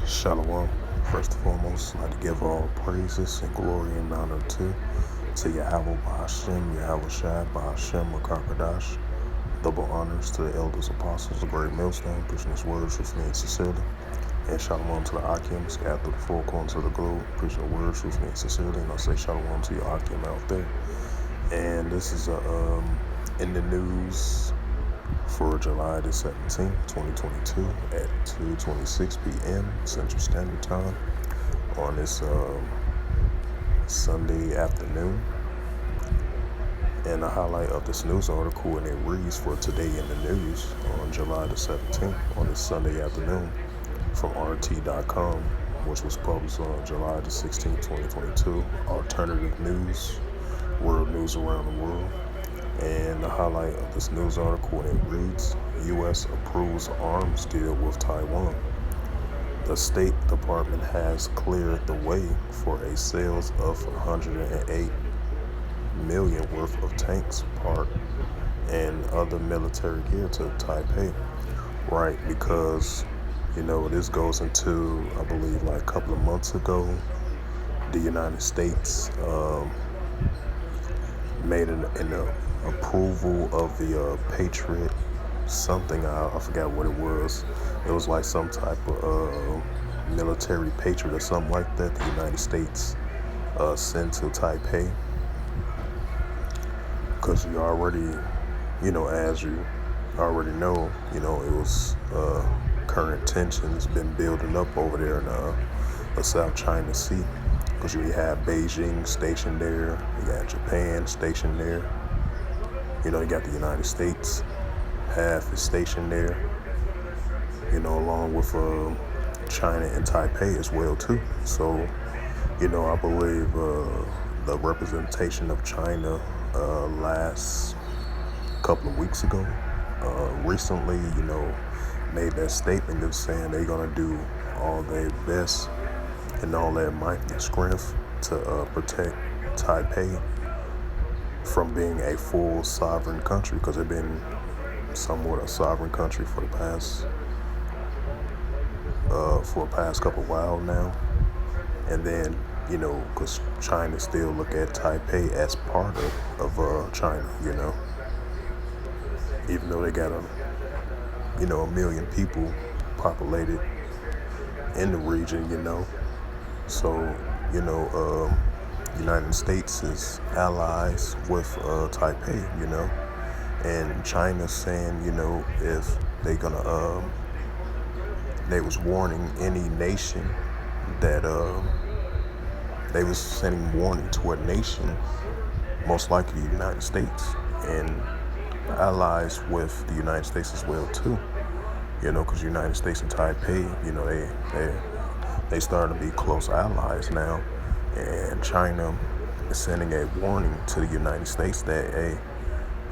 Shalom. First and foremost, I'd like to give all praises and glory and honor to Yahweh Ba'Hashem, Yahweh Shai, Ba'Hashem, Makakadash. Double honors to the elders, apostles, the great millstone, preaching his word truthfully and sincerely. And shalom to the Akim, scattered through the four corners of the globe, preaching the word truthfully and sincerely. And I'll say shalom to your Akim out there. And this is in the news for July the 17th, 2022 at 2:26 p.m. Central Standard Time on this Sunday afternoon. And the highlight of this news article, and it reads for today in the news on July the 17th on this Sunday afternoon from RT.com, which was published on July the 16th, 2022. Alternative news, world news around the world. And the highlight of this news article, and it reads, U.S. approves arms deal with Taiwan. The State Department has cleared the way for a sales of 108 million worth of tanks, part, and other military gear to Taipei. Right, because, this goes into, I believe, like a couple of months ago, the United States made an approval of the Patriot something. I forgot what it was. It was like some type of military Patriot or something like that the United States sent to Taipei. Because you already, as you already know, it was current tensions been building up over there in the South China Sea. Because you have Beijing stationed there, you got Japan stationed there, you got the United States, half is stationed there, along with China and Taipei as well too. So, I believe the representation of China last couple of weeks ago, recently, made that statement of saying they're gonna do all their best and all their might and strength to protect Taipei from being a full sovereign country, because they've been somewhat a sovereign country for the past couple while now. And then, because China still look at Taipei as part of China, even though they got a million people populated in the region, So, United States is allies with Taipei, and China's saying, if they gonna, they was warning any nation that they was sending warning to a nation, most likely the United States, and allies with the United States as well too, because the United States and Taipei, they starting to be close allies now, and China is sending a warning to the United States that, hey,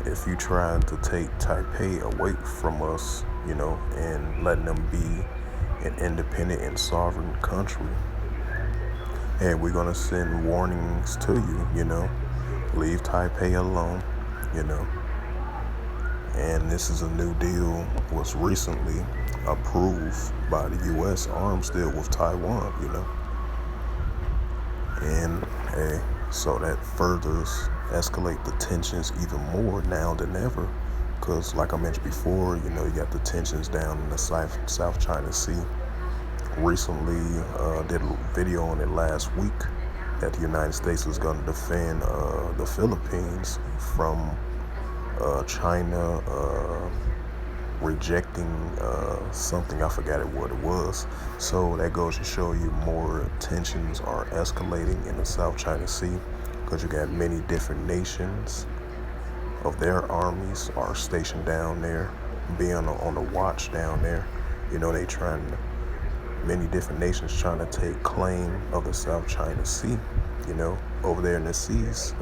if you try to take Taipei away from us, and letting them be an independent and sovereign country, and we're gonna send warnings to you, leave Taipei alone, And this is a new deal, was recently approved by the U.S. arms deal with Taiwan, And so that furthers escalate the tensions even more now than ever. Because like I mentioned before, you got the tensions down in the South China Sea. Recently did a video on it last week that the United States was going to defend the Philippines from China rejecting something. I forgot what it was. So that goes to show you more tensions are escalating in the South China Sea, because you got many different nations of their armies are stationed down there, being on the watch down there. They many different nations trying to take claim of the South China Sea, over there in the seas,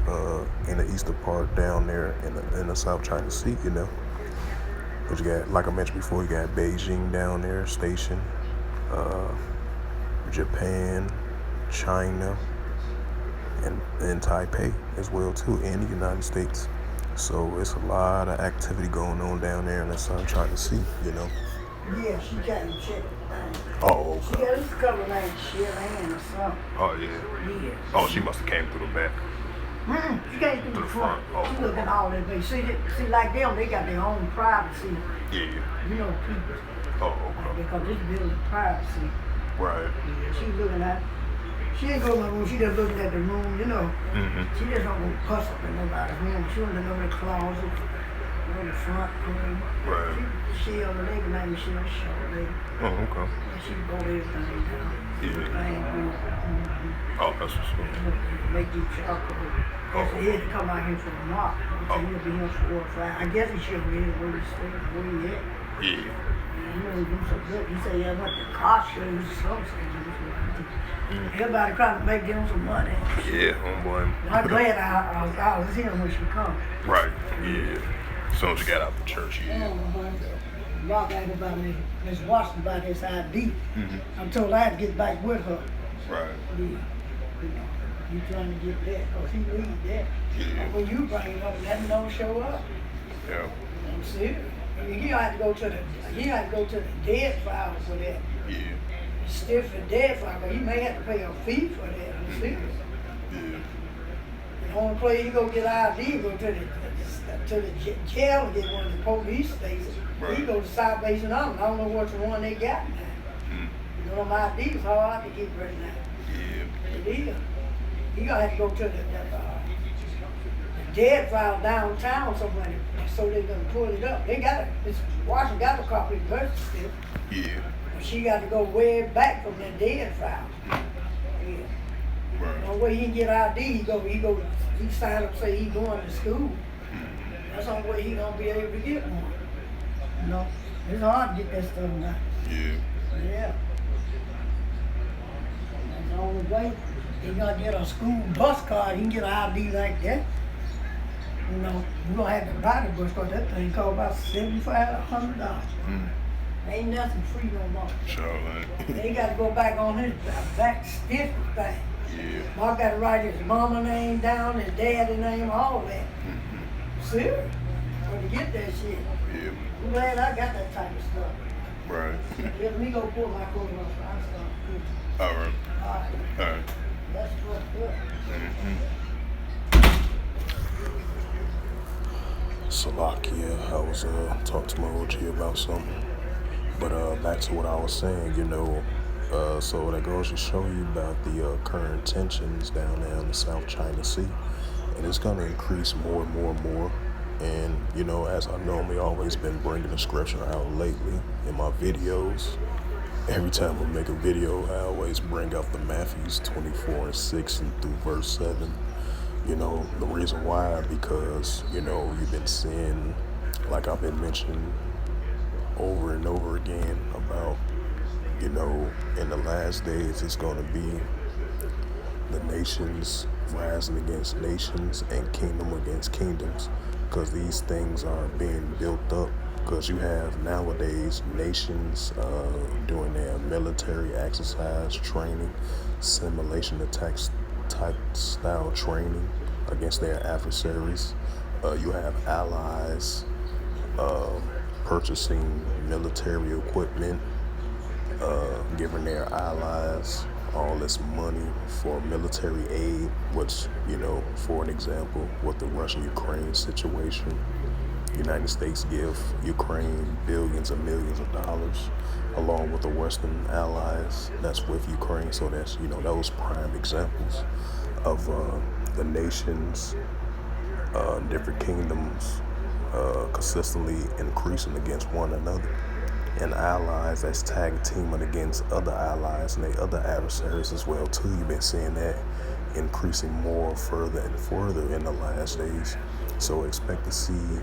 in the eastern part down there in the South China Sea, But you got, like I mentioned before, you got Beijing down there stationed, Japan, China, and Taipei as well too, and the United States. So it's a lot of activity going on down there in the South China Sea, Yeah, she can't check the thing. Oh, She okay. got this color like Shellan or something. Oh, yeah. Yeah. Oh, she must have came through the back. She came through To the the front. front. Oh, She looking all that way. See, like them, they got their own privacy. Yeah. You know, people. Oh, okay. Because this building privacy. Right. Yeah, she looking at. She ain't going to my room. She just looking at the room, you know. Mm-hmm. She just don't go cuss up in nobody's room. She don't know the closet, on the front room. Right. She on the lady name she a short lady. Oh, okay. And she go everything down. Yeah. Everything good. Mm-hmm. Oh, that's what's up. Make you chuckle. That's he had to come out here for a month. So he'll be here for 4 or 5. I guess he should be here where he stayed, where he at. Yeah. You know, he do so good. He said, yeah, I went to car shows or something. Everybody trying to make them some money. Yeah, homeboy. I'm glad I was here when she come. Right. Yeah. As soon as you got out the church, yeah. Rock asked about Miss Washington about his ID. I told her I had to get back with her. Right. Yeah. You trying to get that, because he needs that. Yeah. When you bring it up, let him know show up. Yeah. I'm serious. You have to go to the dead file for that. Yeah. Stiff and dead file, but you may have to pay a fee for that. I'm serious. Yeah. The only place you go get ID, go to the jail and get one of the police stations. Right. You go to South Basin Island. I don't know which one they got now. You know, my ID is hard to get right now. Yeah. It is. You gotta have to go to the dead file downtown somewhere, so they're gonna pull it up. They got it. Washington got a copy of the birth certificate. Yeah. But she got to go way back from that dead file. Yeah. Right. No way he can get ID. He sign up say he going to school. That's the only way he gonna be able to get one. You know, it's hard to get that stuff now. Yeah. Yeah. That's the only way. He gonna get a school bus card. He can get an ID like that. You know, we gonna have to buy the bus card. That thing cost about $7,500. Ain't nothing free no more. Sure, man. They got to go back on his back stiff thing. Yeah. Mark got to write his mama name down, his daddy name, all that. Serious. When you get that shit. Yeah. I'm glad I got that type of stuff. Right. Let me go pull my clothes off. I'll start. All right. All right. All right. That's fucked up. Salakia, I was talking to my OG about something. But back to what I was saying, you know, so that goes to show you about the current tensions down there in the South China Sea. And it's going to increase more and more and more. And, you know, as I normally always been bringing the scripture out lately in my videos, every time I make a video, I always bring out the Matthews 24:6 and through verse 7. You know, the reason why, because, you know, you've been seeing, like I've been mentioning over and over again about, you know, in the last days it's going to be the nations rising against nations and kingdom against kingdoms, because these things are being built up, because you have nowadays nations doing their military exercise training, simulation attacks type style training against their adversaries. You have allies purchasing military equipment, giving their allies all this money for military aid, which, you know, for an example, with the Russia-Ukraine situation, United States give Ukraine billions and millions of dollars, along with the Western allies that's with Ukraine. So that's, you know, those prime examples of the nations, different kingdoms, consistently increasing against one another, and allies that's tag teaming against other allies and their other adversaries as well too. You've been seeing that increasing more further and further in the last days. So expect to see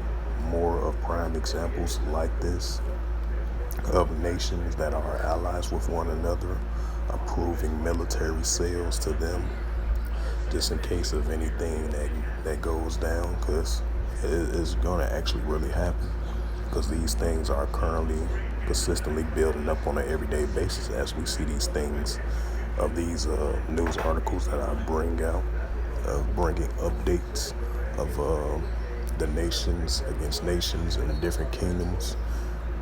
more of prime examples like this of nations that are allies with one another, approving military sales to them, just in case of anything that goes down, because it is going to actually really happen, because these things are currently consistently building up on an everyday basis as we see these things of these news articles that I bring out, bringing updates of the nations against nations and different kingdoms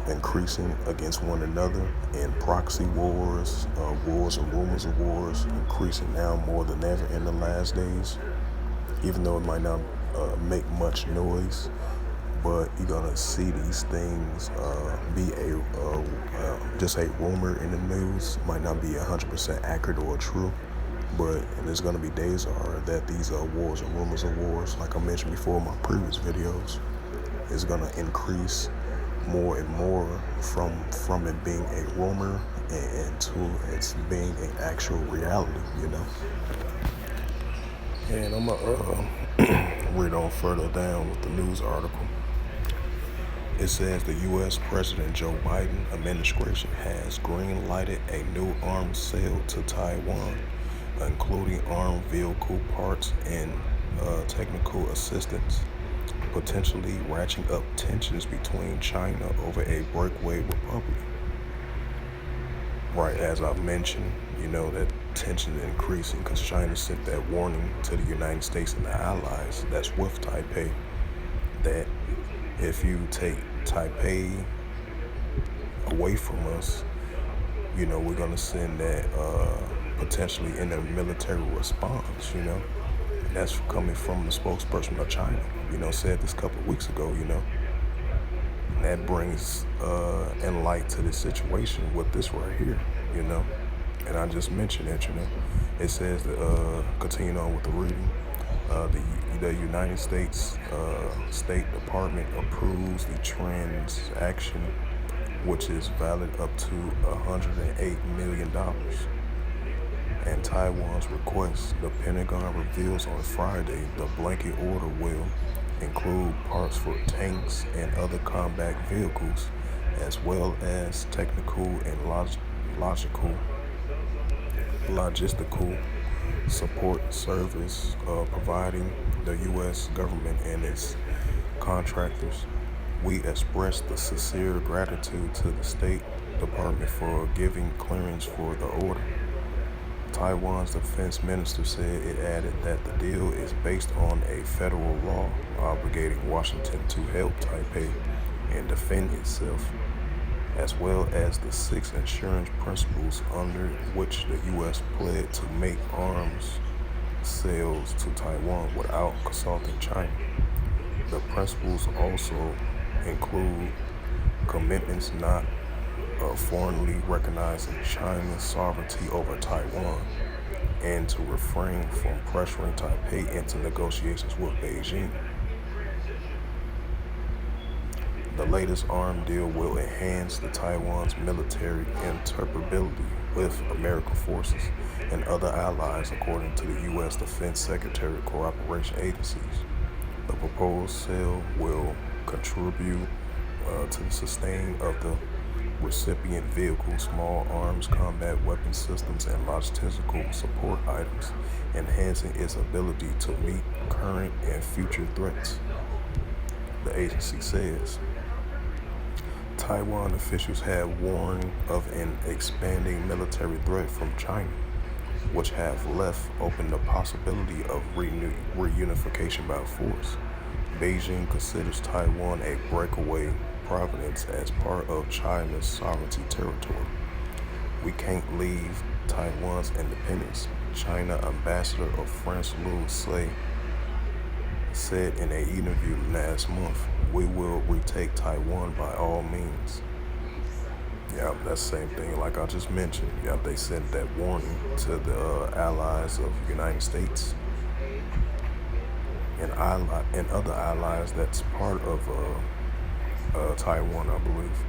increasing against one another, and proxy wars, wars and rumors of wars increasing now more than ever in the last days. Even though it might not make much noise, but you're gonna see these things be just a rumor in the news. Might not be 100% accurate or true, but and there's gonna be days that these wars and rumors of wars, like I mentioned before in my previous videos, is gonna increase more and more from it being a rumor and to it's being an actual reality, you know. And I'm gonna read on further down with the news article. It says the U.S. President Joe Biden administration has green-lighted a new arms sale to Taiwan, including armed vehicle parts and technical assistance, potentially ratcheting up tensions between China over a breakaway republic. Right, as I mentioned, you know, that tension is increasing because China sent that warning to the United States and the allies that's with Taipei that if you take Taipei away from us, you know, we're gonna send that potentially in a military response, you know. And that's coming from the spokesperson of China, you know, said this a couple of weeks ago, you know. And that brings in light to this situation with this right here, you know. And I just mentioned it, you know. It says that, continuing on with the reading, the United States State Department approves the transaction, which is valid up to $108 million. And Taiwan's request, the Pentagon reveals on Friday the blanket order will include parts for tanks and other combat vehicles, as well as technical and logistical support service providing the U.S. government and its contractors. We express the sincere gratitude to the State Department for giving clearance for the order. Taiwan's defense minister said it added that the deal is based on a federal law obligating Washington to help Taipei and defend itself, as well as the 6 insurance principles under which the U.S. pledged to make arms sales to Taiwan without consulting China. The principles also include commitments not foreignly recognizing China's sovereignty over Taiwan and to refrain from pressuring Taipei into negotiations with Beijing. The latest arms deal will enhance the Taiwan's military interoperability with American forces and other allies, according to the U.S. Defense Secretary cooperation agencies. The proposed sale will contribute to the sustaining of the recipient vehicles, small arms, combat weapon systems, and logistical support items, enhancing its ability to meet current and future threats, the agency says. Taiwan officials have warned of an expanding military threat from China, which have left open the possibility of reunification by force. Beijing considers Taiwan a breakaway province as part of China's sovereignty territory. We can't leave Taiwan's independence, China Ambassador of France Liu said in an interview last month. We will retake Taiwan by all means. Yeah, that's the same thing like I just mentioned. Yeah, they sent that warning to the allies of the United States and other allies that's part of Taiwan, I believe.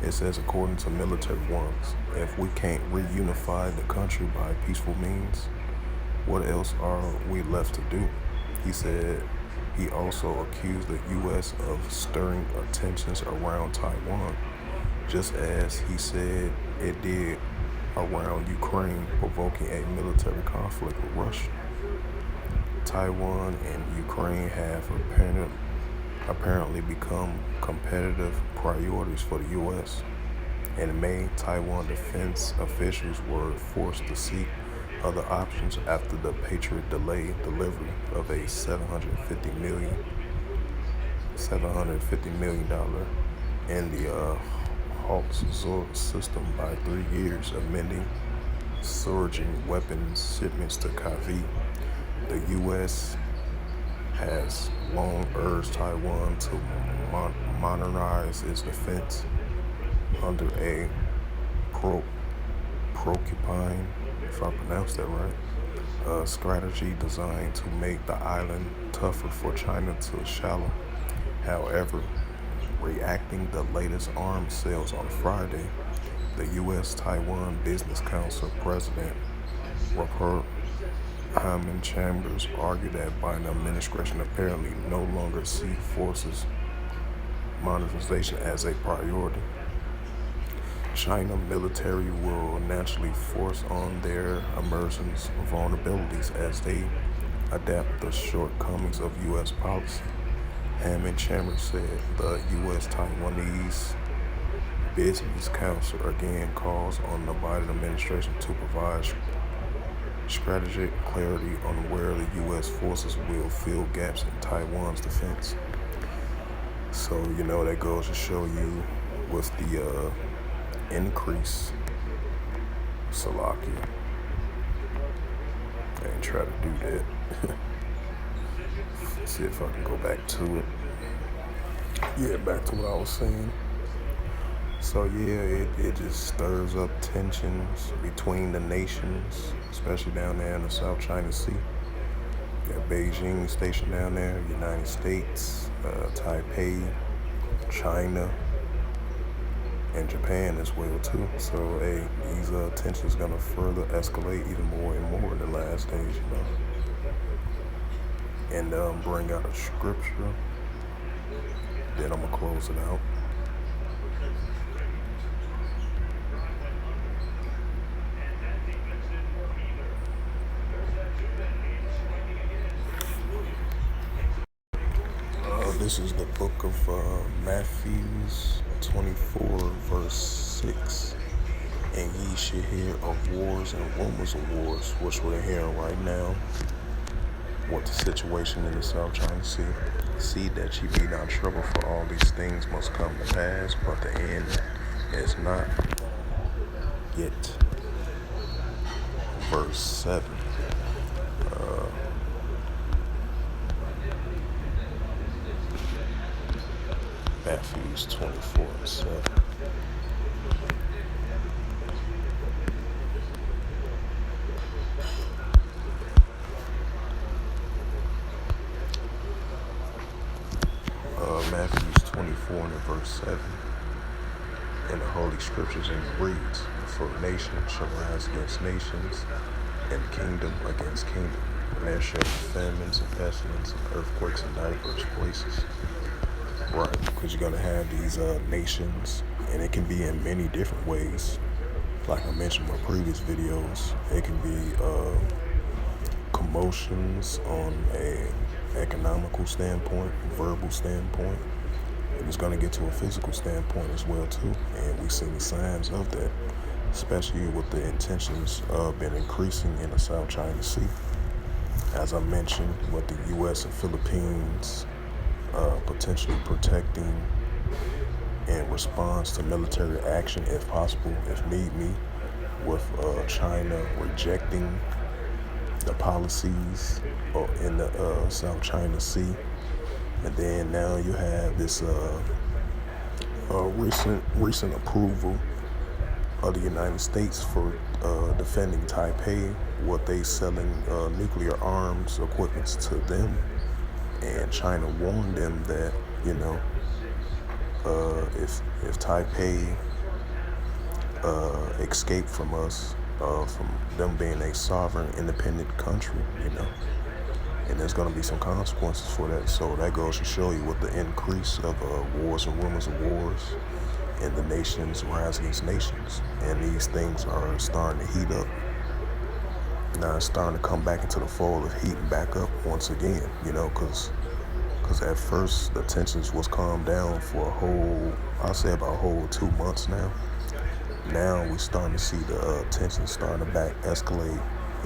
It says, according to military ones, if we can't reunify the country by peaceful means, what else are we left to do? He said he also accused the U.S. of stirring tensions around Taiwan, just as he said it did around Ukraine, provoking a military conflict with Russia. Taiwan and Ukraine have apparently become competitive priorities for the U.S. In May, Taiwan defense officials were forced to seek other options after the Patriot delayed delivery of a $750 million in the halts Zor's system by 3 years, amending surging weapons shipments to Kavi. The U.S. has long urged Taiwan to modernize its defense under a pro porcupine, if I pronounced that right, a strategy designed to make the island tougher for China to shallow. However, reacting the latest arms sales on Friday, the U.S. Taiwan Business Council President Rupert Hyman Chambers argued that Biden administration apparently no longer see forces modernization as a priority. China military will naturally force on their emergence vulnerabilities as they adapt the shortcomings of U.S. policy. Hammond Chambers said the U.S. Taiwanese Business Council again calls on the Biden administration to provide strategic clarity on where the U.S. forces will fill gaps in Taiwan's defense. So, that goes to show you with the increase, Salakia, and try to do that. See if I can go back to it. Yeah, back to what I was saying. So yeah, it just stirs up tensions between the nations, especially down there in the South China Sea. You got Beijing stationed down there, United States, Taipei, China, and Japan as well too. So these tensions gonna further escalate even more and more in the last days, And bring out a scripture. Then I'm gonna close it out. This is the book of Matthew 24, verse 6. And ye should hear of wars and rumors of wars, which we're hearing right now. What the situation in the South China Sea. See that ye be not troubled, for all these things must come to pass, but the end is not yet. Verse 7. Matthew 24 and 7. Matthew 24 and verse 7. In the Holy Scriptures, and it reads, for nation shall rise against nations, and kingdom against kingdom. And there shall be famines and pestilence and earthquakes in diverse places. Right, because you're going to have these nations, and it can be in many different ways. Like I mentioned in my previous videos, it can be commotions on a economical standpoint, verbal standpoint, and it's going to get to a physical standpoint as well too. And we've seen the signs of that, especially with the intentions been increasing in the South China Sea. As I mentioned, with the U.S. and Philippines potentially protecting in response to military action if possible, if need be, with China rejecting the policies in the South China Sea. And then now you have this recent approval of the United States for defending Taipei, what they selling nuclear arms equipments to them. And China warned them that, if Taipei escape from us, from them being a sovereign, independent country, and there's going to be some consequences for that. So that goes to show you with the increase of wars and rumors of wars, and the nations rise against nations, and these things are starting to heat up. Now it's starting to come back into the fold of heating back up once again, because at first the tensions was calmed down for about a whole 2 months now. Now we're starting to see the tensions starting to escalate,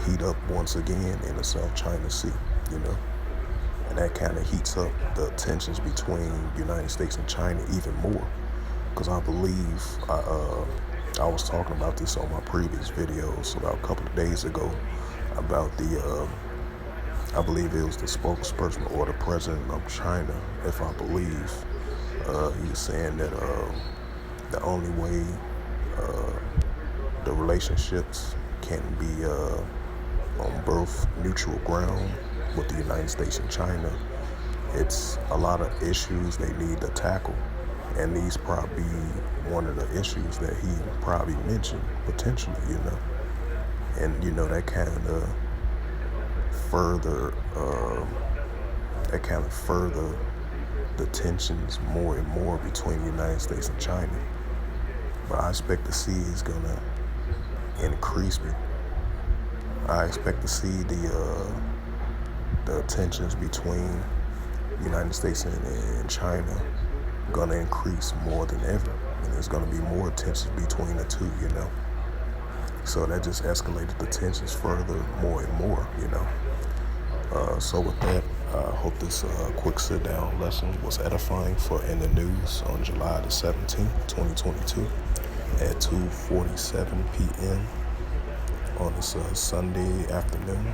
heat up once again in the South China Sea, and that kind of heats up the tensions between the United States and China even more. because I believe I was talking about this on my previous videos about a couple of days ago about I believe it was the spokesperson or the president of China, if I believe. He was saying that the only way the relationships can be on both neutral ground with the United States and China, it's a lot of issues they need to tackle. And these probably one of the issues that he probably mentioned potentially. And that further kind of further the tensions more and more between the United States and China. But I expect to see it's gonna increase. I expect to see the tensions between the United States and China gonna increase more than ever, and there's gonna be more tensions between the two. So that just escalated the tensions further, more and more. So with that, I hope this quick sit-down lesson was edifying for In the News on July the 17th, 2022 at 2:47 p.m. on this Sunday afternoon.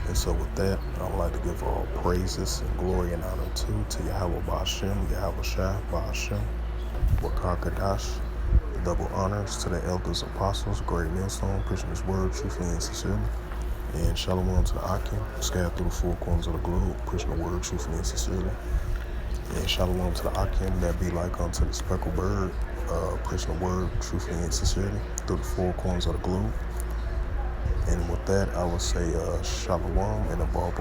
And so with that, I would like to give all praises and glory and honor to Yahweh Ba'ashem, Yahweh Shai Ba'ashem, Wakakadash. Double honors to the elders, apostles, great millstone, preaching his word truthfully and sincerely. And shalom to the Akim, scattered through the four corners of the globe, preaching the word truthfully and sincerely. And shalom to the Akim that be like unto the speckled bird, preaching the word truthfully and sincerely through the four corners of the globe. And with that, I will say shalom and a ball.